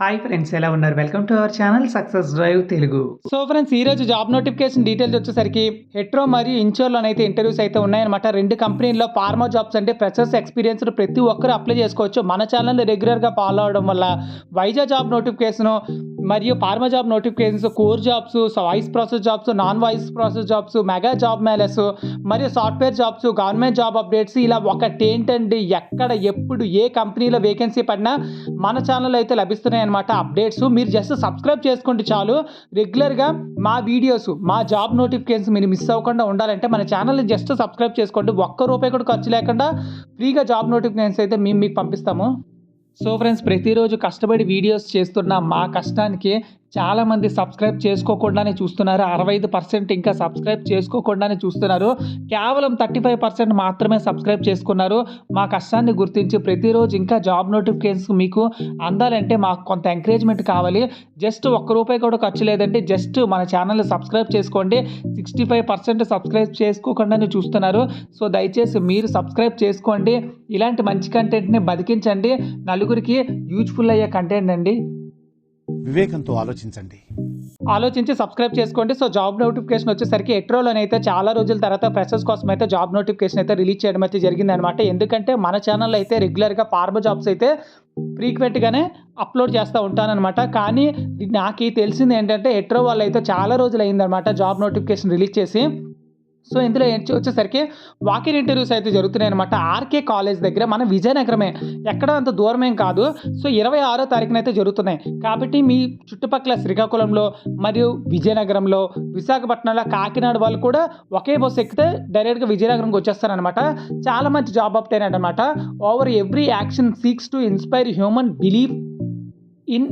Hi friends, ఎలా ఉన్నారు? Welcome to our channel success drive Telugu. So friends, ఈ రోజు జాబ్ నోటిఫికేషన్ డీటెయిల్స్ వచ్చేసరికి హెట్రో మరియు ఇన్చోర్లోనైతే ఇంటర్వ్యూస్ అయితే ఉన్నాయన్నమాట. రెండు కంపెనీల్లో ఫార్మా జాబ్స్ అంటే ఫ్రెషర్స్ ఎక్స్పీరియన్స్డ్ ప్రతి ఒక్కరు అప్లై చేసుకోవచ్చు. మన ఛానల్ని రెగ్యులర్గా ఫాలో అవడం వల్ల వైజాగ్ జాబ్ నోటిఫికేషన్ మరియు pharma job notifications, core jobs, voice process jobs, non voice process jobs, mega job melas మరియు software jobs, government job updates, ఇలా ఒకటేంటండి ఎక్కడ ఎప్పుడు ఏ కంపెనీలో వేకెన్సీ పడినా మన ఛానల్ అయితే లభిస్తున్నాయి అనమాట అప్డేట్స్. మీరు జస్ట్ సబ్స్క్రైబ్ చేసుకోండి చాలు. రెగ్యులర్గా మా వీడియోస్, మా జాబ్ నోటిఫికేషన్స్ మీరు మిస్ అవ్వకుండా ఉండాలంటే మన ఛానల్ని జస్ట్ సబ్స్క్రైబ్ చేసుకోండి. ఒక్క రూపాయి కూడా ఖర్చు లేకుండా ఫ్రీగా జాబ్ నోటిఫికేషన్స్ అయితే మేము మీకు పంపిస్తాము. సో ఫ్రెండ్స్, ప్రతిరోజు కష్టపడి వీడియోస్ చేస్తున్న మా కష్టానికి చాలామంది సబ్స్క్రైబ్ చేసుకోకుండానే చూస్తున్నారు. 65% ఇంకా సబ్స్క్రైబ్ చేసుకోకుండానే చూస్తున్నారు. కేవలం 35% మాత్రమే సబ్స్క్రైబ్ చేసుకున్నారు. మా కష్టాన్ని గుర్తించి ప్రతిరోజు ఇంకా జాబ్ నోటిఫికేషన్స్ మీకు అందాలంటే మాకు కొంత ఎంకరేజ్మెంట్ కావాలి. జస్ట్ ఒక్క రూపాయి కూడా ఖర్చు లేదంటే జస్ట్ మన ఛానల్ని సబ్స్క్రైబ్ చేసుకోండి. 65% సబ్స్క్రైబ్ చేసుకోకుండానే చూస్తున్నారు. సో దయచేసి మీరు సబ్స్క్రైబ్ చేసుకోండి. ఇలాంటి మంచి కంటెంట్ని బతికించండి. నలుగురికి యూజ్ఫుల్ అయ్యే కంటెంట్ అండి. వివేకంతో ఆలోచించి సబ్స్క్రైబ్ చేసుకోండి. సో జాబ్ నోటిఫికేషన్ వచ్చేసరికి హెట్రోలోనైతే చాలా రోజుల తర్వాత ఫ్రెషర్స్ కోసం అయితే జాబ్ నోటిఫికేషన్ అయితే రిలీజ్ చేయడం అయితే జరిగింది అనమాట. ఎందుకంటే మన ఛానల్లో అయితే రెగ్యులర్గా ఫార్మా జాబ్స్ అయితే ఫ్రీక్వెంట్గానే అప్లోడ్ చేస్తూ ఉంటానన్నమాట. కానీ నాకు తెలిసింది ఏంటంటే హెట్రో వాళ్ళు అయితే చాలా రోజులు అయిందనమాట జాబ్ నోటిఫికేషన్ రిలీజ్ చేసి. సో ఇందులో వచ్చేసరికి వాకిన్ ఇంటర్వ్యూస్ అయితే జరుగుతున్నాయి అనమాట. ఆర్కే కాలేజ్ దగ్గర, మన విజయనగరమే, ఎక్కడ అంత దూరమేం కాదు. సో 26వ తారీఖున అయితే జరుగుతున్నాయి. కాబట్టి మీ చుట్టుపక్కల శ్రీకాకుళంలో మరియు విజయనగరంలో, విశాఖపట్నంలో, కాకినాడ వాళ్ళు కూడా ఒకే బస్సు ఎక్కితే డైరెక్ట్గా విజయనగరంకి వచ్చేస్తారనమాట. చాలా మంచి జాబ్ అప్డేట్ అనమాట. Over every action seeks to inspire human belief in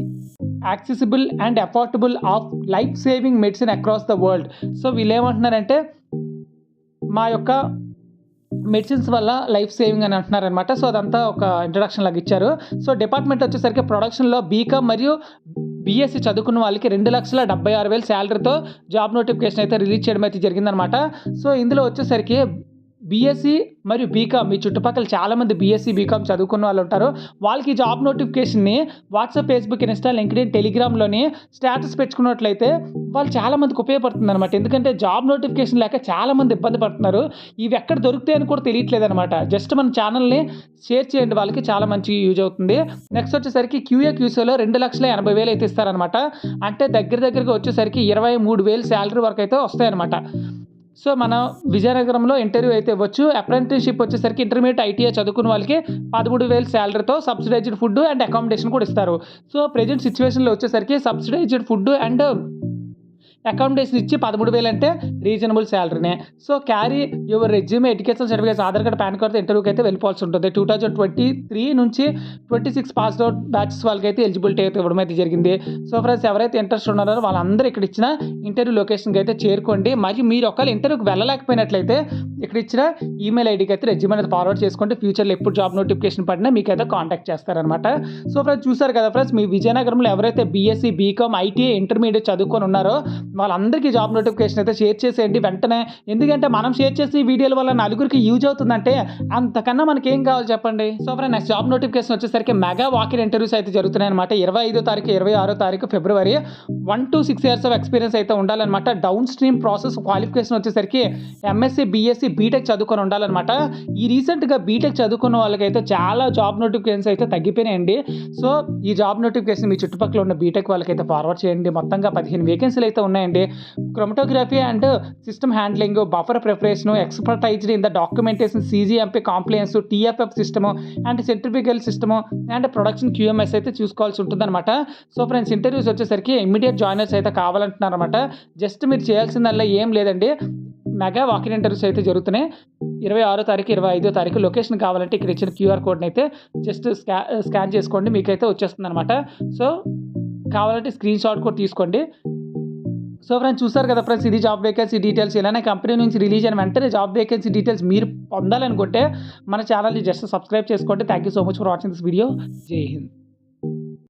accessible and affordable of life saving medicine across the world. So వీళ్ళు ఏమంటున్నారంటే మా యొక్క మెడిసిన్స్ వల్ల లైఫ్ సేవింగ్ అని అంటున్నారనమాట. సో అదంతా ఒక ఇంట్రడక్షన్ లాగా ఇచ్చారు. సో డిపార్ట్మెంట్ వచ్చేసరికి ప్రొడక్షన్లో బీకామ్ మరియు బీఎస్సీ చదువుకున్న వాళ్ళకి 2,76,000 శాలరీతో జాబ్ నోటిఫికేషన్ అయితే రిలీజ్ చేయడం అయితే జరిగిందనమాట. సో ఇందులో వచ్చేసరికి బీఎస్సీ మరియు బీకామ్, మీ చుట్టుపక్కల చాలామంది బీఎస్సీ బీకామ్ చదువుకున్న వాళ్ళు ఉంటారు. వాళ్ళకి జాబ్ నోటిఫికేషన్ని వాట్సాప్, ఫేస్బుక్, ఇన్స్టా, లింక్డ్ఇన్, టెలిగ్రామ్లోని స్టేటస్ పెట్టుకున్నట్లయితే వాళ్ళు చాలామందికి ఉపయోగపడుతుంది అనమాట. ఎందుకంటే జాబ్ నోటిఫికేషన్ లేక చాలామంది ఇబ్బంది పడుతున్నారు. ఇవి ఎక్కడ దొరుకుతాయని కూడా తెలియట్లేదు అనమాట. జస్ట్ మన ఛానల్ని షేర్ చేయండి, వాళ్ళకి చాలా మంచి యూజ్ అవుతుంది. నెక్స్ట్ వచ్చేసరికి క్యూఏక్యూసీలో 2,80,000 అయితే ఇస్తారనమాట. అంటే దగ్గరగా వచ్చేసరికి 23,000 శాలరీ వరకు అయితే వస్తాయన్నమాట. సో మన విజయనగరంలో ఇంటర్వ్యూ అయితే ఇవ్వచ్చు. అప్రెంటిస్షిప్ వచ్చేసరికి ఇంటర్మీడియట్ ఐటీఐ చదువుకున్న వాళ్ళకి 13,000 శాలరీతో సబ్సిడైజ్డ్ ఫుడ్ అండ్ అకామిడేషన్ కూడా ఇస్తారు. సో ప్రెజెంట్ సిచ్యువేషన్లో వచ్చేసరికి సబ్సిడైజ్డ్ ఫుడ్ అండ్ అకామిడేషన్ ఇచ్చి 13,000 అంటే రీజనబుల్ శాలరీనే. So carry your resume, education certificates, Aadhaar card, PAN card ఇంటర్వ్యూకి అయితే వెళ్ళిపోవాల్సి ఉంటుంది. 2023 నుంచి 26 పాస్డ్ అవుట్ బ్యాచెస్ వాళ్ళకి అయితే ఎలిజిబిలిటీ అయితే ఇవ్వడం అయితే జరిగింది. సో ఫ్రెండ్స్, ఎవరైతే ఇంట్రెస్ట్ ఉన్నారో వాళ్ళందరూ ఇక్కడ ఇచ్చిన ఇంటర్వ్యూ లొకేషన్కి అయితే చేరుకోండి. మరియు మీరు ఒకవేళ ఇంటర్వ్యూకి వెళ్ళలేకపోయినట్లయితే ఇక్కడ ఇచ్చిన ఈమెయిల్ ఐడికి అయితే రెజ్యూమ్ అనేది ఫార్వర్డ్ చేసుకోండి. ఫ్యూచర్లో ఎప్పుడు జాబ్ నోటిఫికేషన్ పడినా మీకు అయితే కాంటాక్ట్ చేస్తారనమాట. సో ఫ్రెండ్స్, చూసారు కదా ఫ్రెండ్స్, మీ విజయనగరంలో ఎవరైతే బీఎస్సీ బీకామ్ ఐటీఐ ఇంటర్మీడియట్ చదువుకొని ఉన్నారో వాళ్ళందరికీ జాబ్ నోటిఫికేషన్ అయితే షేర్ చేసేయండి వెంటనే. ఎందుకంటే మనం షేర్ చేసే వీడియోల వల్ల నలుగురికి యూజ్ అవుతుందంటే అంతకన్నా మనకి ఏం కావాలి చెప్పండి. So friend, next job notification వచ్చేసరికి మెగా వాకిన్ ఇంటర్వ్యూస్ అయితే జరుగుతున్నాయి అనమాట. 25వ తారీఖు 26వ తారీఖు ఫిబ్రవరి. 1 to 6 years ఆఫ్ ఎక్స్పీరియన్స్ అయితే ఉండాలన్నమాట. డౌన్ స్ట్రీమ్ ప్రాసెస్ క్వాలిఫికేషన్ వచ్చేసరికి ఎంఎస్సీ, బీఎస్సీ, బీటెక్ చదువుకొని ఉండాలన్నమాట. ఈ రీసెంట్గా బీటెక్ చదువుకున్న వాళ్ళకైతే చాలా జాబ్ నోటిఫికేషన్స్ అయితే తగ్గిపోయినాయండి. సో ఈ జాబ్ నోటిఫికేషన్ మీ చుట్టుపక్కల ఉన్న బీటెక్ వాళ్ళకైతే ఫార్వర్డ్ చేయండి. మొత్తంగా 15 వేకెన్సీలు అయితే ఉన్నాయండి. Chromatography and system handling, buffer preparation, expertised in the documentation, CGMP compliance, TFF system and centrifugal system and production QMS అయితే చూసుకోవాల్సి ఉంటుందన్నమాట. సో ఫ్రెండ్స్, ఇంటర్వ్యూస్ వచ్చేసరికి ఇమ్మీడియట్ జాయినర్స్ అయితే కావాలంటున్నారన్నమాట. జస్ట్ మీరు చేయాల్సిందల్లా ఏం లేదండి, మెగా వాకిన్ ఇంటర్వ్యూస్ అయితే జరుగుతున్నాయి. 26వ తారీఖు 25వ తారీఖు. లొకేషన్ కావాలంటే ఇక్కడ ఇచ్చిన QR కోడ్ని అయితే జస్ట్ స్కాన్ చేసుకోండి, మీకైతే వచ్చేస్తుంది అనమాట. సో కావాలంటే స్క్రీన్ షాట్ కూడా తీసుకోండి. సో ఫ్రెండ్స్, చూసారు కదా ఫ్రెండ్స్, ఇది జాబ్ వేకెన్సీ డీటెయిల్స్. ఇలానే కంపెనీ నుంచి రిలీజ్ అయిన వెంటనే జాబ్ వేకెన్సీ డీటెయిల్స్ మీరు పొందాలనుకుంటే మన ఛానల్ని జస్ట్ సబ్స్క్రైబ్ చేసుకోండి. Thank you so much for watching this video. జై హింద్.